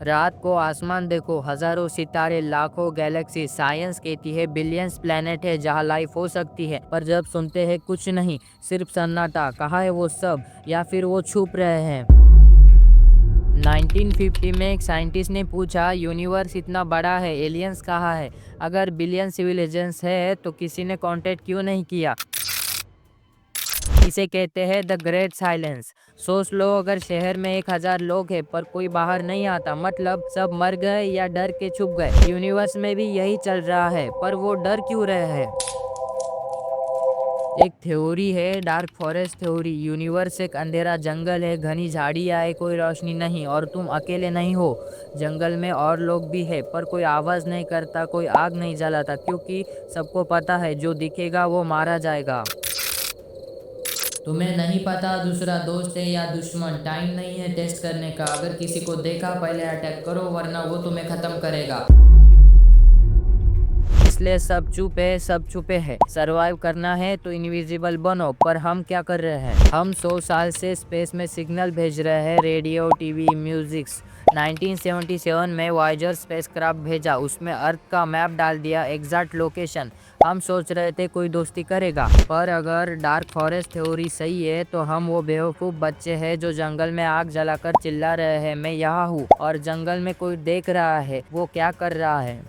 रात को आसमान देखो, हजारों सितारे, लाखों गैलेक्सी। साइंस कहती है बिलियंस प्लेनेट है जहाँ लाइफ हो सकती है, पर जब सुनते हैं कुछ नहीं, सिर्फ सन्नाटा। कहाँ है वो सब, या फिर वो छुप रहे हैं? 1950 में एक साइंटिस्ट ने पूछा, यूनिवर्स इतना बड़ा है, एलियंस कहाँ है? अगर बिलियन सिविलाइजेशंस है तो किसी ने कांटेक्ट क्यों नहीं किया? इसे कहते हैं द ग्रेट साइलेंस। सोच लो, अगर शहर में 1000 लोग हैं पर कोई बाहर नहीं आता, मतलब सब मर गए या डर के छुप गए। यूनिवर्स में भी यही चल रहा है, पर वो डर क्यों रहे हैं? एक थ्योरी है, डार्क फॉरेस्ट थ्योरी। यूनिवर्स एक अंधेरा जंगल है, घनी झाड़ियाँ है, कोई रोशनी नहीं, और तुम अकेले नहीं हो। जंगल में और लोग भी है, पर कोई आवाज़ नहीं करता, कोई आग नहीं जलाता, क्योंकि सबको पता है जो दिखेगा वो मारा जाएगा। तुम्हें नहीं पता दूसरा दोस्त है या दुश्मन। टाइम नहीं है टेस्ट करने का। अगर किसी को देखा, पहले अटैक करो, वरना वो तुम्हें खत्म करेगा। इसलिए सब चुप है, सब छुपे हैं। सरवाइव करना है तो इनविजिबल बनो। पर हम क्या कर रहे हैं? हम 100 साल से स्पेस में सिग्नल भेज रहे हैं, रेडियो, टीवी, म्यूजिक्स। 1977 में वॉयेजर स्पेसक्राफ्ट भेजा, उसमें अर्थ का मैप डाल दिया, एग्जैक्ट लोकेशन। हम सोच रहे थे कोई दोस्ती करेगा, पर अगर डार्क फॉरेस्ट थ्योरी सही है तो हम वो बेवकूफ़ बच्चे हैं जो जंगल में आग जलाकर चिल्ला रहे हैं, मैं यहाँ हूँ, और जंगल में कोई देख रहा है। वो क्या कर रहा है?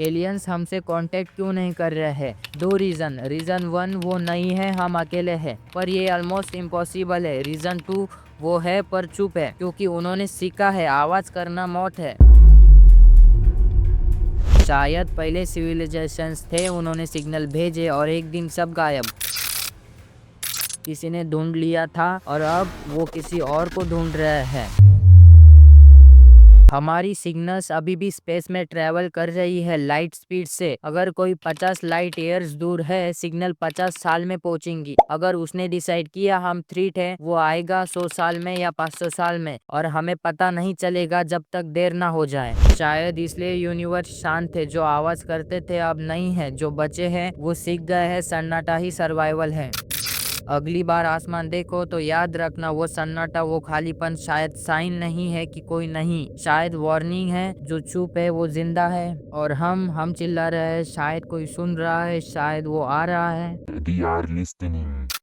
एलियंस हमसे कांटेक्ट क्यों नहीं कर रहे हैं? दो रीज़न वन, वो नहीं है, हम अकेले हैं, पर ये ऑलमोस्ट इम्पॉसिबल है। रीज़न टू, वो है पर चुप है, क्योंकि उन्होंने सीखा है आवाज़ करना मौत है। शायद पहले सिविलाइजेशंस थे, उन्होंने सिग्नल भेजे और एक दिन सब गायब। किसी ने ढूंढ लिया था और अब वो किसी और को ढूंढ रहे हैं। हमारी सिग्नल्स अभी भी स्पेस में ट्रैवल कर रही है लाइट स्पीड से। अगर कोई 50 लाइट ईयर्स दूर है, सिग्नल 50 साल में पहुंचेंगी। अगर उसने डिसाइड किया हम थ्रीट है, वो आएगा 100 साल में या 500 साल में, और हमें पता नहीं चलेगा जब तक देर ना हो जाए। शायद इसलिए यूनिवर्स शांत है। जो आवाज करते थे अब नहीं है, जो बचे हैं वो सीख गए हैं सन्नाटा ही सर्वाइवल है। अगली बार आसमान देखो तो याद रखना, वो सन्नाटा, वो खालीपन शायद साइन नहीं है कि कोई नहीं, शायद वार्निंग है। जो चुप है वो जिंदा है, और हम चिल्ला रहे हैं, शायद कोई सुन रहा है, शायद वो आ रहा है। We are listening.